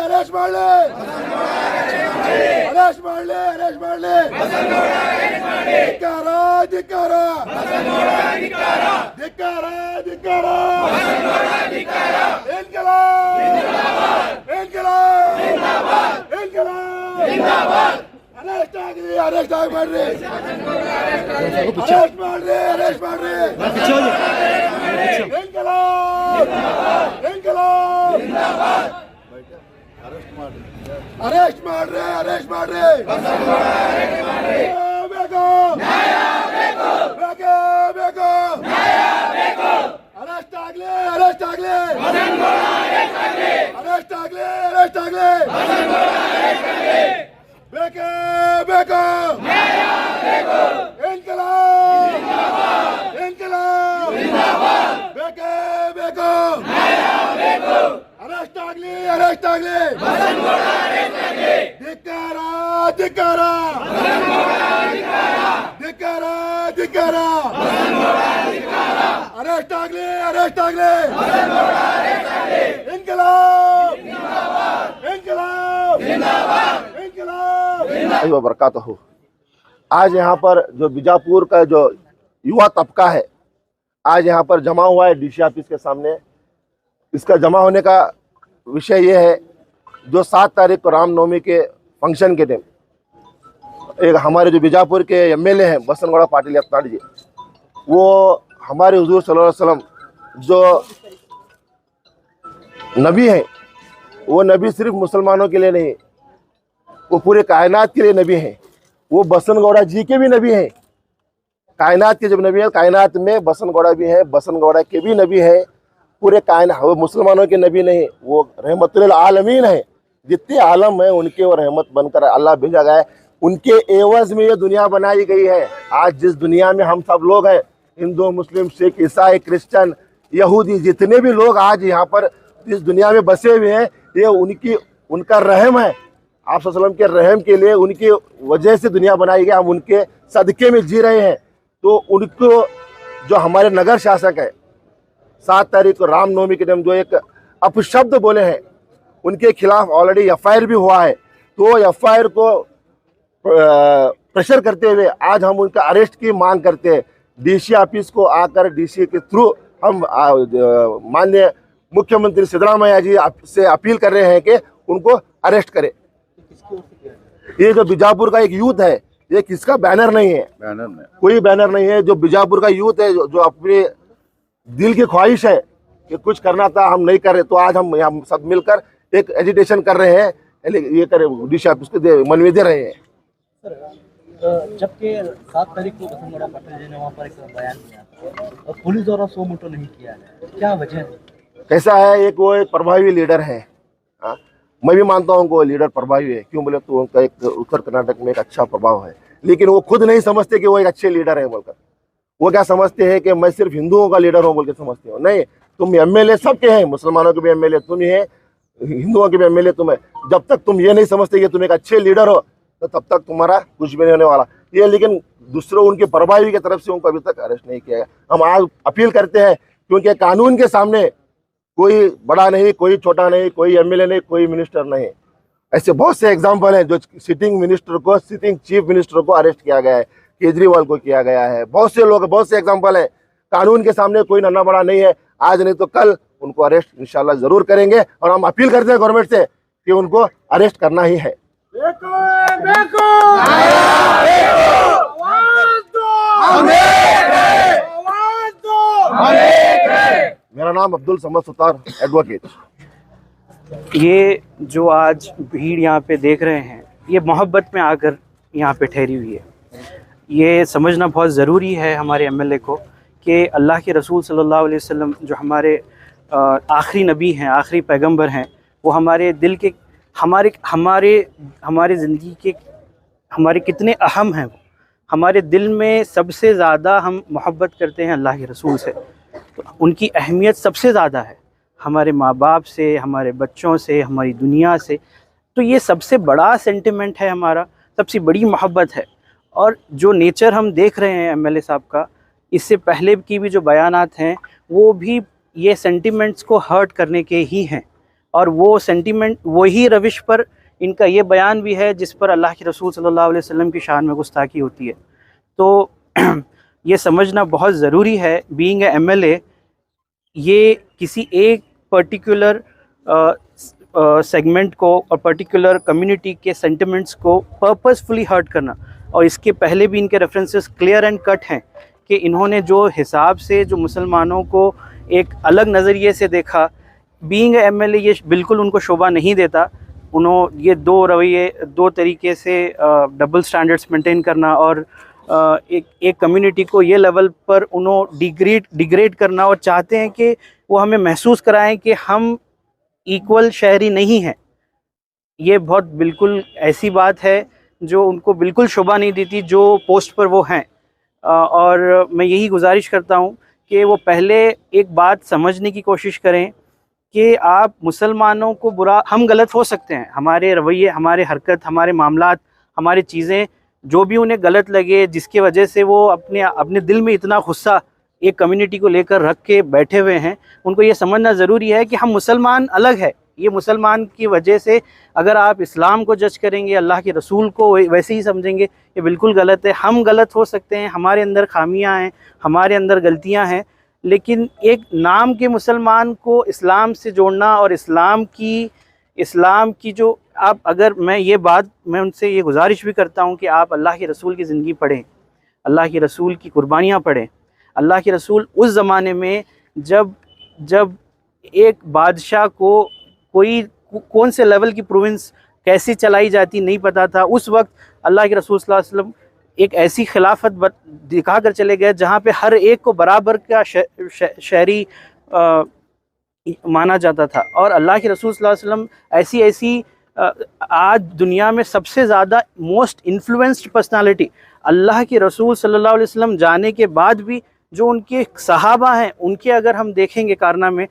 Arrest ಮಾಡಲಿ arrest ಮಾಡಲಿ arrest ಮಾಡಲಿ ಧಿಕ್ಕಾರ ಧಿಕ್ಕಾರ ಧಿಕ್ಕಾರ ಧಿಕ್ಕಾರ ಧಿಕ್ಕಾರ ಇನ್ಕಿಲಾಬ್ ಇನ್ಕಿಲಾಬ್ ಇನ್ಕಿಲಾಬ್ ಇನ್ಕಿಲಾಬ್ ಅರೆಸ್ಟ್ ಆಗಲಿ ಅರೆಸ್ಟ್ ಆಗಬೇಡ್ರಿ ಅರೆಸ್ಟ್ ಮಾಡ್ರಿ ಅರೆಸ್ಟ್ ಮಾಡ್ರಿ ಇನ್ಕಿಲಾಬ್ ಇನ್ಕಿಲಾಬ್ ಅರೆಸ್ಟ್ ಮಾಡ್ರಿ ಅರೆಸ್ಟ್ ಮಾಡ್ರಿ ಬೇಕು ಬೇಕು ಬೇಕು ಅರೆಸ್ಟ್ ಆಗ್ಲಿ ಅರೆಸ್ಟ್ ಆಗ್ಲಿ ಅರೆಸ್ಟ್ ಆಗ್ಲಿ ಅರೆಸ್ಟ್ ಆಗ್ಲಿ ಬೇಕೇ ಬೇಕು ಇನ್ಕಿಲಾಬ್ ಇನ್ಕಿಲಾಬ್ ಬೇಕೇ ಬೇಕು ಅರೆಸ್ಟ್ ಆಗ್ಲಿ ಅರೆಸ್ಟ್ ಆಗ್ಲಿ ಧಿಕ್ಕಾರ ಧಿಕ್ಕಾರ ಧಿಕ್ಕಾರ ಧಿಕ್ಕಾರ ಅರೆಸ್ಟ್ ಆಗ್ಲಿ ಅರೆಸ್ಟ್ ಆಗ್ಲಿ ಇನ್ಕಿಲಾಬ್ इनकलाब इनकलाब वबरकातहू। आज यहाँ पर जो बीजापुर का जो युवा तबका है आज यहाँ पर जमा हुआ है डीसी ऑफिस के सामने। इसका जमा होने का विषय ये है जो 7 तारीख को रामनवमी के फंक्शन के दिन एक हमारे जो बीजापुर के एमएलए हैं बसनगौड़ा पाटिल यत्नाड़ जी, वो हमारे हुजूर सल्लल्लाहु अलैहि वसल्लम जो नबी हैं वो नबी सिर्फ मुसलमानों के लिए नहीं, वो पूरे कायनात के लिए नबी हैं। वो बसनगौड़ा जी के भी नबी हैं। कायनात के जब नबी हैं, कायनात में बसनगौड़ा भी हैं, बसनगौड़ा के भी नबी हैं। पूरे कायनात, वो मुसलमानों के नबी नहीं, वो रहमतुल आलमीन है। जितने आलम हैं उनके वो रहमत बनकर अल्लाह भेजा गया है। उनके एवज में ये दुनिया बनाई गई है। आज जिस दुनिया में हम सब लोग हैं, हिंदू मुस्लिम सिख ईसाई क्रिश्चियन यहूदी, जितने भी लोग आज यहाँ पर इस दुनिया में बसे हुए हैं, ये उनका रहम है। आप सल्लल्लाहु अलैहि वसल्लम के रहम के लिए उनकी वजह से दुनिया बनाई गई। हम उनके सदक़े में जी रहे हैं। तो उनको जो हमारे नगर शासक है 7 तारीख को रामनवमी के दिन जो एक अपशब्द बोले हैं, उनके खिलाफ ऑलरेडी एफआईआर भी हुआ है। तो एफआईआर को प्रेशर करते हुए आज हम उनका अरेस्ट की मांग करते हैं। डीसी ऑफिस को आकर डीसी के थ्रू हम माननीय मुख्यमंत्री सिद्धरामैया जी से अपील कर रहे हैं कि उनको अरेस्ट करें। ये जो बीजापुर का एक यूथ है, ये किसका बैनर नहीं है, बैनर में कोई बैनर नहीं है। जो बीजापुर का यूथ है जो अपने दिल की ख्वाहिश है कि कुछ करना था हम नहीं कर रहे, तो आज हम यहाँ सब मिलकर एक एजिटेशन कर रहे हैं, ये करे डीसी ऑफिस को मनवी दे रहे हैं। जबकि 7 तारीख को बसनगौड़ा पाटिल जी ने वहाँ पर एक बयान दिया और पुलिस द्वारा सो मोटो नहीं किया है, क्या वजह है? कैसा है, वो एक प्रभावी लीडर है। हाँ, मैं भी मानता हूँ वो लीडर प्रभावी है। क्यों बोले तो उनका एक उत्तर कर्नाटक में एक अच्छा प्रभाव है, लेकिन वो खुद नहीं समझते कि वो एक अच्छे लीडर है बोलकर। वो क्या समझते हैं कि मैं सिर्फ हिंदुओं का लीडर हूँ बोल के समझते हो। नहीं, तुम एमएलए सबके हैं, मुसलमानों के भी एमएलए तुम ही है, हिंदुओं के भी एमएलए तुम है। जब तक तुम ये नहीं समझते कि तुम एक अच्छे लीडर हो, तो तब तक तुम्हारा कुछ भी नहीं होने वाला। ये लेकिन दूसरों उनके प्रभावी की तरफ से उनको अभी तक अरेस्ट नहीं किया गया। हम आज अपील करते हैं, क्योंकि कानून के सामने कोई बड़ा नहीं, कोई छोटा नहीं, कोई एमएलए नहीं, कोई मिनिस्टर नहीं। ऐसे बहुत से एग्जाम्पल हैं जो सिटिंग मिनिस्टर को, सिटिंग चीफ मिनिस्टर को अरेस्ट किया गया है, केजरीवाल को किया गया है। बहुत से लोग, बहुत से एग्जाम्पल हैं। कानून के सामने कोई नन्ना बड़ा नहीं है। आज नहीं तो कल उनको अरेस्ट इंशाल्लाह जरूर करेंगे, और हम अपील करते हैं गवर्नमेंट से कि उनको अरेस्ट करना ही है। मेरा नाम अब्दुल समद सुतार, एडवोकेट। ये जो आज भीड़ यहाँ पे देख रहे हैं, ये मोहब्बत में आकर यहाँ पे ठहरी हुई है। ये समझना बहुत ज़रूरी है हमारे एमएलए को कि अल्लाह के रसूल सल्लल्लाहु अलैहि वसल्लम जो हमारे आखिरी नबी हैं, आखिरी पैगंबर हैं, वो हमारे दिल के हमारे ज़िंदगी के हमारे कितने अहम हैं। वो हमारे दिल में सबसे ज़्यादा हम मोहब्बत करते हैं अल्लाह के रसूल से, तो उनकी अहमियत सबसे ज़्यादा है हमारे माँ बाप से, हमारे बच्चों से, हमारी दुनिया से। तो ये सबसे बड़ा सेंटिमेंट है हमारा, सबसे बड़ी मोहब्बत है। और जो नेचर हम देख रहे हैं एमएलए साहब का, इससे पहले की भी जो बयानात हैं वो भी ये सेंटिमेंट्स को हर्ट करने के ही हैं। और वो सेंटीमेंट, वही रविश पर इनका ये बयान भी है जिस पर अल्लाह के रसूल सल्लल्लाहु अलैहि वसल्लम की शान में गुस्ताखी होती है। तो ये समझना बहुत ज़रूरी है, बीइंग ए एमएलए, ये किसी एक पर्टिकुलर सेगमेंट को और पर्टिकुलर कम्युनिटी के सेंटिमेंट्स को पर्पसफुली हर्ट करना। और इसके पहले भी इनके रेफरेंसेस क्लियर एंड कट हैं कि इन्होंने जो हिसाब से जो मुसलमानों को एक अलग नज़रिए से देखा, बीइंग एमएलए ये बिल्कुल उनको शोभा नहीं देता। उन्होंने ये दो रवैये, दो तरीके से डबल स्टैंडर्ड्स मेंटेन करना और एक कम्युनिटी को ये लेवल पर उन्होंने डिग्रेड करना, और चाहते हैं कि वो हमें महसूस कराएं कि हम इक्वल शहरी नहीं हैं। ये बहुत बिल्कुल ऐसी बात है जो उनको बिल्कुल शोभा नहीं देती जो पोस्ट पर वो हैं। और मैं यही गुजारिश करता हूँ कि वो पहले एक बात समझने की कोशिश करें कि आप मुसलमानों को बुरा, हम गलत हो सकते हैं, हमारे रवैये, हमारे हरकत, हमारे मामलात, हमारी चीज़ें जो भी उन्हें गलत लगे, जिसके वजह से वो अपने दिल में इतना गुस्सा एक कम्युनिटी को लेकर रख के बैठे हुए हैं, उनको ये समझना ज़रूरी है कि हम मुसलमान अलग है। ये मुसलमान की वजह से अगर आप इस्लाम को जज करेंगे, अल्लाह के रसूल को वैसे ही समझेंगे, ये बिल्कुल गलत है। हम गलत हो सकते हैं, हमारे अंदर खामियां हैं, हमारे अंदर गलतियां हैं, लेकिन एक नाम के मुसलमान को इस्लाम से जोड़ना और इस्लाम की जो आप, अगर मैं उनसे ये गुजारिश भी करता हूँ कि आप अल्लाह के रसूल की ज़िंदगी पढ़ें, अल्लाह के रसूल की कुर्बानियाँ पढ़ें। अल्लाह के रसूल उस ज़माने में जब एक बादशाह को कौन से लेवल की प्रोविंस कैसे चलाई जाती नहीं पता था, उस वक्त अल्लाह के रसूल सल्लल्लाहु अलैहि वसल्लम एक ऐसी खिलाफत दिखा कर चले गए जहाँ पे हर एक को बराबर का शहरी माना जाता था। और अल्लाह के रसूल सल्लल्लाहु अलैहि वसल्लम ऐसी आज दुनिया में सबसे ज़्यादा मोस्ट इन्फ्लुएंस्ड पर्सनालिटी, अल्लाह के रसूल सल्लल्लाहु अलैहि वसल्लम जाने के बाद भी जो उनके सहाबा हैं, उनके अगर हम देखेंगे कारनामे,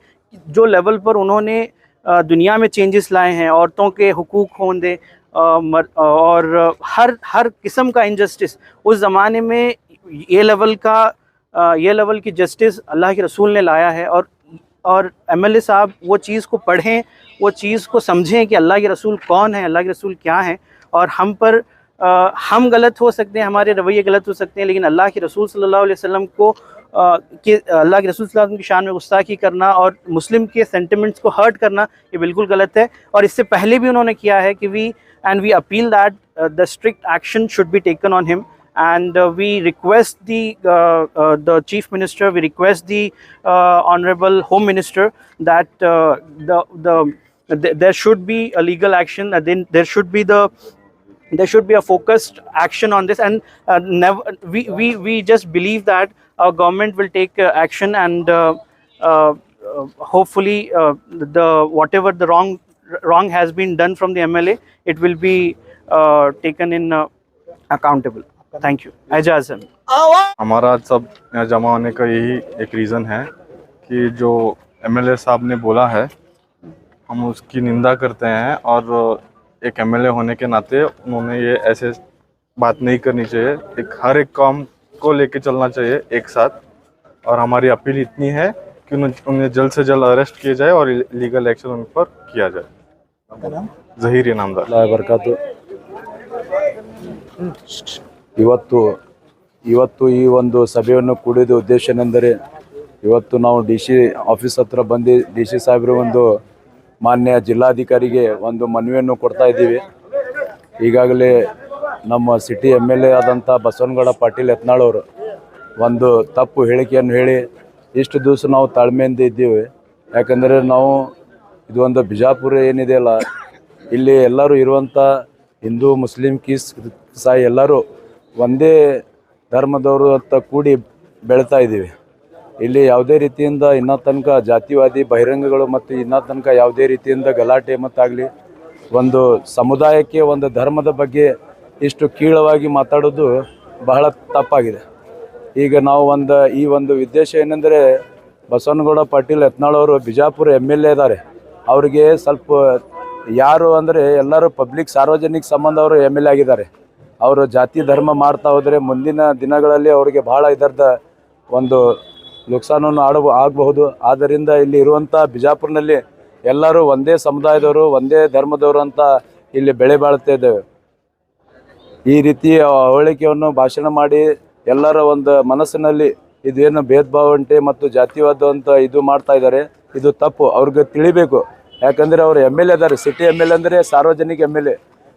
जो लेवल पर उन्होंने दुनिया में चेंजेस लाए हैं, औरतों के हुकूक होंदे और हर किस्म का इनजस्टिस, उस ज़माने में ये लेवल की जस्टिस अल्लाह के रसूल ने लाया है। और एमएलए साहब वो चीज़ को पढ़ें, वो चीज़ को समझें कि अल्लाह के रसूल कौन है, अल्लाह के रसूल क्या हैं। और हम गलत हो सकते हैं, हमारे रवैये गलत हो सकते हैं, लेकिन अल्लाह के रसूल सल्लल्लाहु अलैहि वसल्लम को अल्लाह के रसूल सल्लल्लाहु अलैहि वसल्लम की शान में गुस्ताखी करना और मुस्लिम के सेंटिमेंट्स को हर्ट करना, ये बिल्कुल गलत है। और इससे पहले भी उन्होंने किया है कि we appeal that the strict action should be taken on him, and we request the chief minister, we request the honorable home minister that there should be a legal action, then there should be a focused action on this, and we just believe that our government will take action, and hopefully whatever the wrong has been done from the MLA, it will be taken in accountable. Thank you. एजाज है। हमारा सब यहाँ जमा होने का यही एक रीज़न है कि जो एमएलए साहब ने बोला है हम उसकी निंदा करते हैं, और एक एमएलए होने के नाते उन्होंने ये ऐसे बात नहीं करनी चाहिए। हर एक काम को लेके चलना चाहिए एक साथ, और हमारी अपील इतनी है कि उन्हें जल्द से जल्द अरेस्ट किया जाए और लीगल एक्शन उन पर किया जाए। ज़हीर इनामदार बरकत। ಇವತ್ತು ಈ ಒಂದು ಸಭೆಯನ್ನು ಕೂಡಿದ ಉದ್ದೇಶ ಏನೆಂದರೆ, ಇವತ್ತು ನಾವು DC ಆಫೀಸ್ ಹತ್ರ ಬಂದು DC ಸಾಹೇಬರು ಒಂದು ಮಾನ್ಯ ಜಿಲ್ಲಾಧಿಕಾರಿಗೆ ಒಂದು ಮನವಿಯನ್ನು ಕೊಡ್ತಾ ಇದ್ದೀವಿ। ಈಗಾಗಲೇ ನಮ್ಮ ಸಿಟಿ MLA ಆದಂಥ ಬಸವನಗೌಡ ಪಾಟೀಲ್ ಯತ್ನಾಳ್ ಅವರು ಒಂದು ತಪ್ಪು ಹೇಳಿಕೆಯನ್ನು ಹೇಳಿ ಇಷ್ಟು ದಿವಸ ನಾವು ತಾಳ್ಮೆಯಿಂದ ಇದ್ದೀವಿ। ಯಾಕಂದರೆ ನಾವು ಇದು ಒಂದು ಬಿಜಾಪುರ ಏನಿದೆಯಲ್ಲ, ಇಲ್ಲಿ ಎಲ್ಲರೂ ಇರುವಂಥ ಹಿಂದೂ ಮುಸ್ಲಿಂ ಕ್ರಿಸ್ತಾಯಿ ಎಲ್ಲರೂ ಒಂದೇ ಧರ್ಮದವರು ಅಂತ ಕೂಡಿ ಬೆಳೀತಾ ಇದ್ದೀವಿ। ಇಲ್ಲಿ ಯಾವುದೇ ರೀತಿಯಿಂದ ಇನ್ನೂ ತನಕ ಜಾತಿವಾದಿ ಬಹಿರಂಗಗಳು ಮತ್ತು ಇನ್ನೂ ತನಕ ಯಾವುದೇ ರೀತಿಯಿಂದ ಗಲಾಟೆ ಮತ್ತಾಗಲಿ ಒಂದು ಸಮುದಾಯಕ್ಕೆ ಒಂದು ಧರ್ಮದ ಬಗ್ಗೆ ಇಷ್ಟು ಕೀಳವಾಗಿ ಮಾತಾಡೋದು ಬಹಳ ತಪ್ಪಾಗಿದೆ। ಈಗ ನಾವು ಈ ಒಂದು ಉದ್ದೇಶ ಏನೆಂದರೆ, ಬಸವನಗೌಡ ಪಾಟೀಲ್ ಯತ್ನಾಳ್ ಅವರು ಬಿಜಾಪುರ MLA ಇದ್ದಾರೆ, ಅವರಿಗೆ ಸ್ವಲ್ಪ ಯಾರು ಅಂದರೆ ಎಲ್ಲರೂ ಪಬ್ಲಿಕ್ ಸಾರ್ವಜನಿಕ ಸಂಬಂಧ ಅವರು MLA ಆಗಿದ್ದಾರೆ। ಅವರು ಜಾತಿ ಧರ್ಮ ಮಾಡ್ತಾ ಹೋದರೆ ಮುಂದಿನ ದಿನಗಳಲ್ಲಿ ಅವರಿಗೆ ಬಹಳ ಇದರದ ಒಂದು ನುಕ್ಸಾನನ್ನು ಆಗಬಹುದು। ಆದ್ದರಿಂದ ಇಲ್ಲಿ ಇರುವಂಥ ಬಿಜಾಪುರನಲ್ಲಿ ಎಲ್ಲರೂ ಒಂದೇ ಸಮುದಾಯದವರು ಒಂದೇ ಧರ್ಮದವರು ಅಂತ ಇಲ್ಲಿ ಬೆಳೆ ಬಾಳ್ತಾ ಇದ್ದೇವೆ. ಈ ರೀತಿ ಅವಳಿಕೆಯನ್ನು ಭಾಷಣ ಮಾಡಿ ಎಲ್ಲರ ಒಂದು ಮನಸ್ಸಿನಲ್ಲಿ ಇದೇನು ಭೇದ ಭಾವ ಉಂಟೆ ಮತ್ತು ಜಾತಿವಾದ ಅಂತ ಇದು ಮಾಡ್ತಾ ಇದ್ದಾರೆ, ಇದು ತಪ್ಪು. ಅವ್ರಿಗೆ ತಿಳಿಬೇಕು. ಯಾಕಂದರೆ ಅವರು MLA ಅದಾರೆ, ಸಿಟಿ MLA ಅಂದರೆ ಸಾರ್ವಜನಿಕ MLA.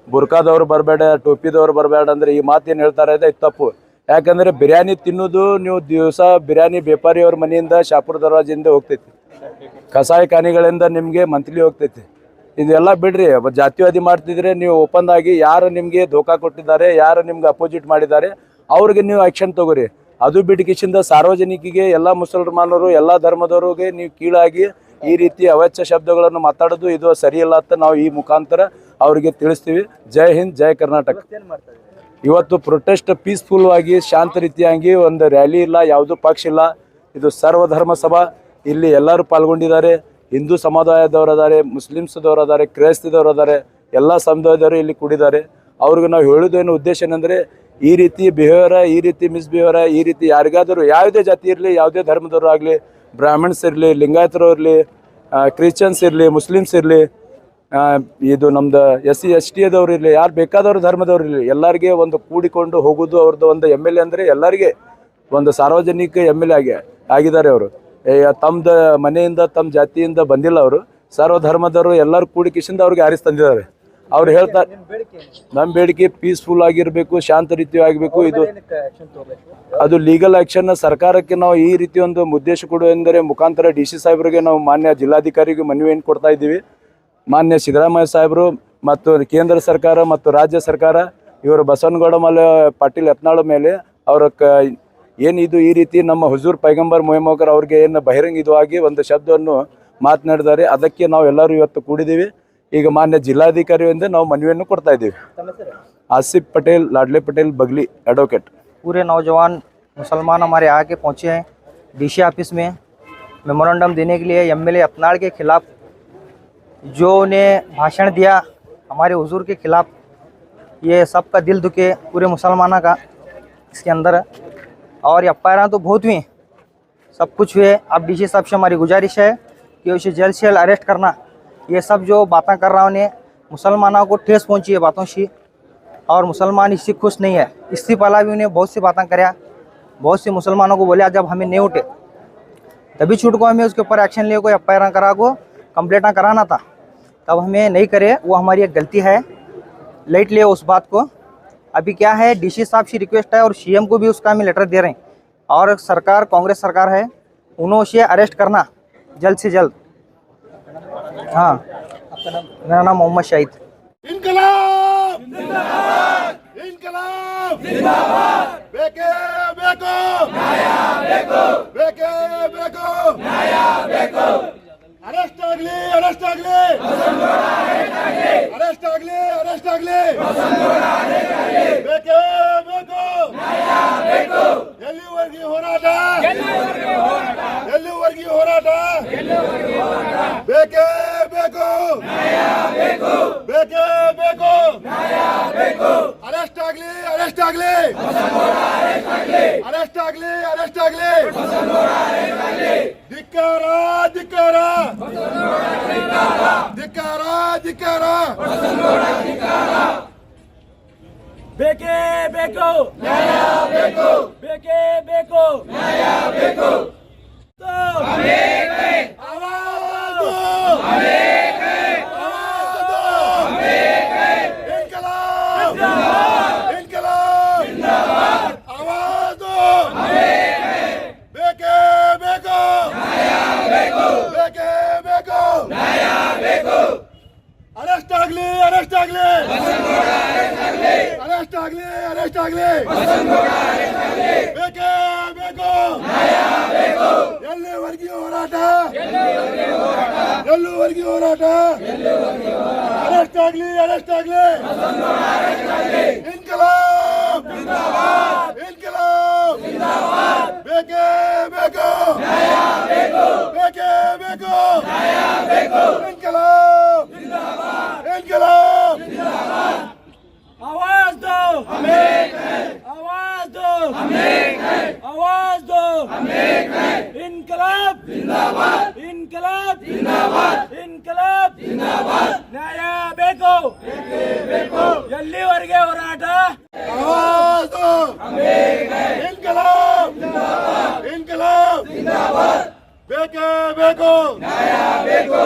ಬುರ್ಕಾದವ್ರು ಬರಬೇಡ, ಟೋಪಿದವ್ರು ಬರಬೇಡ ಅಂದರೆ ಈ ಮಾತೇನು ಹೇಳ್ತಾರೆ ಇದೆ ಇದು ತಪ್ಪು. ಯಾಕಂದರೆ ಬಿರಿಯಾನಿ ತಿನ್ನೋದು ನೀವು ದಿವಸ ಬಿರಿಯಾನಿ ವ್ಯಾಪಾರಿಯವ್ರ ಮನೆಯಿಂದ ಶಾಪುರ ದರ್ವಾಜೆಯಿಂದ ಹೋಗ್ತೈತಿ, ಕಸಾಯ ಖಾನಿಗಳಿಂದ ನಿಮಗೆ ಮಂತ್ಲಿ ಹೋಗ್ತೈತಿ. ಇದೆಲ್ಲ ಬಿಡ್ರಿ. ಜಾತಿವಾದಿ ಮಾಡ್ತಿದ್ರೆ ನೀವು ಓಪನ್ ಆಗಿ ಯಾರು ನಿಮಗೆ ಧೋಕಾ ಕೊಟ್ಟಿದ್ದಾರೆ, ಯಾರು ನಿಮ್ಗೆ ಅಪೋಸಿಟ್ ಮಾಡಿದ್ದಾರೆ ಅವ್ರಿಗೆ ನೀವು ಆ್ಯಕ್ಷನ್ ತಗೋರಿ. ಅದು ಬಿಟ್ಟಿಕಿಸಿಂದ ಸಾರ್ವಜನಿಕಿಗೆ ಎಲ್ಲ ಮುಸಲ್ಮಾನರು ಎಲ್ಲ ಧರ್ಮದವ್ರಿಗೆ ನೀವು ಕೀಳಾಗಿ ಈ ರೀತಿ ಅವಾಚ್ಯ ಶಬ್ದಗಳನ್ನು ಮಾತಾಡೋದು ಇದು ಸರಿಯಿಲ್ಲ ಅಂತ ನಾವು ಈ ಮುಖಾಂತರ ಅವರಿಗೆ ತಿಳಿಸ್ತೀವಿ. ಜೈ ಹಿಂದ್, ಜೈ ಕರ್ನಾಟಕ. ಇವತ್ತು ಪ್ರೊಟೆಸ್ಟ್ ಪೀಸ್ಫುಲ್ ಆಗಿ ಶಾಂತ ರೀತಿಯಾಗಿ ಒಂದು ರ್ಯಾಲಿ ಇಲ್ಲ, ಯಾವುದು ಪಕ್ಷ ಇಲ್ಲ, ಇದು ಸರ್ವಧರ್ಮ ಸಭಾ. ಇಲ್ಲಿ ಎಲ್ಲರೂ ಪಾಲ್ಗೊಂಡಿದ್ದಾರೆ. ಹಿಂದೂ ಸಮುದಾಯದವರು ಅದಾರೆ, ಮುಸ್ಲಿಮ್ಸ್ದವರು ಅದಾರೆ, ಕ್ರೈಸ್ತದವರು ಅದಾರೆ, ಎಲ್ಲ ಸಮುದಾಯದವರು ಇಲ್ಲಿ ಕೂಡಿದ್ದಾರೆ. ಅವ್ರಿಗೆ ನಾವು ಹೇಳೋದೇನು ಉದ್ದೇಶ ಏನಂದರೆ ಈ ರೀತಿ ಬಿಹೇವಿಯರ, ಈ ರೀತಿ ಮಿಸ್ಬಿಹೇವಿಯರ, ಈ ರೀತಿ ಯಾರಿಗಾದರೂ ಯಾವುದೇ ಜಾತಿ ಇರಲಿ, ಯಾವುದೇ ಧರ್ಮದವರು ಆಗಲಿ, ಬ್ರಾಹ್ಮಣ್ಸ್ ಇರಲಿ, ಲಿಂಗಾಯತರು ಇರಲಿ, ಕ್ರಿಶ್ಚಿಯನ್ಸ್ ಇರಲಿ, ಮುಸ್ಲಿಮ್ಸ್ ಇರಲಿ, ಇದು ನಮ್ದು SC ST ಅದವ್ರು ಇರಲಿ, ಯಾರು ಬೇಕಾದವ್ರು ಧರ್ಮದವ್ರು ಇರಲಿ, ಎಲ್ಲರಿಗೆ ಒಂದು ಕೂಡಿಕೊಂಡು ಹೋಗೋದು ಅವ್ರದ್ದು ಒಂದು MLA ಅಂದರೆ ಎಲ್ಲರಿಗೆ ಒಂದು ಸಾರ್ವಜನಿಕ MLA ಆಗಿದ್ದಾರೆ. ಅವರು ತಮ್ಮದು ಮನೆಯಿಂದ ತಮ್ಮ ಜಾತಿಯಿಂದ ಬಂದಿಲ್ಲ, ಅವರು ಸರ್ವಧರ್ಮದವರು ಎಲ್ಲರೂ ಕೂಡಿಕಿಸಿಂದ ಅವ್ರಿಗೆ ಆರಿಸಿ ತಂದಿದ್ದಾರೆ. ಅವ್ರು ಹೇಳ್ತಾರೆ ನಮ್ಮ ಬೇಡಿಕೆ ಪೀಸ್ಫುಲ್ ಆಗಿರಬೇಕು, ಶಾಂತ ರೀತಿ ಆಗಬೇಕು. ಇದು ಅದು ಲೀಗಲ್ ಆ್ಯಕ್ಷನ್ ಸರ್ಕಾರಕ್ಕೆ ನಾವು ಈ ರೀತಿ ಒಂದು ಉದ್ದೇಶ ಕೊಡುವ ಎಂದರೆ ಮುಖಾಂತರ DC ಸಾಹೇಬರಿಗೆ ನಾವು ಮಾನ್ಯ ಜಿಲ್ಲಾಧಿಕಾರಿಗೆ ಮನವಿಯನ್ನು ಕೊಡ್ತಾ ಇದ್ದೀವಿ. ಮಾನ್ಯ ಸಿದ್ದರಾಮಯ್ಯ ಸಾಹೇಬರು ಮತ್ತು ಕೇಂದ್ರ ಸರ್ಕಾರ ಮತ್ತು ರಾಜ್ಯ ಸರ್ಕಾರ ಇವರು ಬಸವನಗೌಡ ಪಾಟೀಲ್ ಯತ್ನಾಳ್ ಮೇಲೆ ಅವರ ಏನಿದು ಈ ರೀತಿ ನಮ್ಮ ಹುಜೂರ್ ಪೈಗಂಬರ್ ಮೊಹಮ್ಮದ್ ಅವ್ರಿಗೆ ಏನು ಬಹಿರಂಗ ಇದು ಆಗಿ ಒಂದು ಶಬ್ದವನ್ನು ಮಾತನಾಡಿದ್ದಾರೆ. ಅದಕ್ಕೆ ನಾವು ಎಲ್ಲರೂ ಇವತ್ತು ಕೂಡಿದ್ದೀವಿ. ಈಗ ಮಾನ್ಯ ಜಿಲ್ಲಾಧಿಕಾರಿಯಿಂದ ನಾವು ಮನವಿಯನ್ನು ಕೊಡ್ತಾ ಇದ್ದೀವಿ. आसिफ पटेल, लाडले पटेल, बगली, एडवोकेट। पूरे नौजवान मुसलमान हमारे आके पहुँचे हैं DC ऑफिस में मेमोरेंडम देने के लिए। MLA यत्नाड़ के खिलाफ़ जो उन्हें भाषण दिया हमारे हुजूर के खिलाफ़, ये सबका दिल दुखे पूरे मुसलमानों का इसके अंदर। और ये अफवाह तो बहुत हुई, सब कुछ हुए। अब DC साहब से हमारी गुजारिश है कि उसे जल्द से जल्द अरेस्ट करना। ये सब जो बातें कर रहा उन्हें मुसलमानों को ठेस पहुँची है बातों से, और मुसलमान इससे खुश नहीं है। इससे पहला भी उन्हें बहुत सी बातें कराया, बहुत से मुसलमानों को बोले जब हमें नहीं उठे तभी छूट को हमें उसके ऊपर एक्शन लिए, कोई एफ करा को कंप्लेंट कराना था, तब हमें नहीं करे। वो हमारी एक गलती है, लेट लिए उस बात को। अभी क्या है, DC साहब से रिक्वेस्ट है और CM को भी उसका हमें लेटर दे रहे हैं। और सरकार कांग्रेस सरकार है, उन्होंने उसे अरेस्ट करना जल्द से जल्द। हाँ, मेरा नाम मोहम्मद शाहिद। इनकलाब जिंदाबाद, इनकलाब जिंदाबाद। बेके बेको नया बेको, बेके बेको नया बेको। अरेस्ट ಆಗಲಿ, अरेस्ट ಆಗಲಿ, अरेस्ट ಆಗಲಿ, अरेस्ट ಆಗಲಿ, बेके बेको नया बेको। ಎಲ್ಲಿವರೆಗೆ ಹೋರಾಟ, ಎಲ್ಲಿವರೆಗೆ ಹೋರಾಟ, ಬೇಕೇ ಬೇಕು, ಬೇಕೇ ಬೇಕು, ಅರೆಸ್ಟ್ ಆಗಲಿ, ಅರೆಸ್ಟ್ ಆಗಲಿ, ಅರೆಸ್ಟ್ ಆಗಲಿ, ಅರೆಸ್ಟ್ ಆಗಲಿ, ಧಿಕ್ಕಾರ, ಧಿಕ್ಕಾರ, ಧಿಕ್ಕಾರ, ಧಿಕ್ಕಾರ, ಬೇಕೇ ಬೇಕು, ನ್ಯಾಯ ಬೇಕು, ಬೇಕೇ ಬೇಕು, ನ್ಯಾಯ ಬೇಕು। ಅರೆಸ್ಟ್ ಆಗಲಿ, ಅರೆಸ್ಟ್ ಆಗಲಿ, ಅರೆಸ್ಟ್ ಆಗಲಿ, ಅರೆಸ್ಟ್ ಆಗಲಿ, ಬೇಕೇ ಬೇಕು, ಎಲ್ಲಿವರೆಗೆ ಹೋರಾಟ, ಎಲ್ಲಿವರೆಗೆ ಹೋರಾಟ, ಅರೆಸ್ಟ್ ಆಗಲಿ, ಅರೆಸ್ಟ್ ಆಗಲಿ, ಇನ್ಕಲಾಬ್ ಇನ್ಕಲಾಬ್, ಬೇಕೇ ಬೇಕು, ಬೇಕೇ ಬೇಕು, इनकलाब इनकलाब, आवाज दो, आवाज दो, आवाज दो, इनकलाब जिंदाबाद, इनकलाब। ಇನ್ಕಲಾಬ್ ಜಿಂದಾಬಾದ್ ಇನ್ಕಲಾಬ್ ಜಿಂದಾಬಾದ್ ನ್ಯಾಯ ಬೇಕು ಎಲ್ಲಿವರೆಗೆ ಹೋರಾಟ ಇನ್ಕಲಾಬ್ ಜಿಂದಾಬಾದ್ ಇನ್ಕಲಾಬ್ ಜಿಂದಾಬಾದ್ ಬೇಕೇ ಬೇಕು ನ್ಯಾಯ ಬೇಕು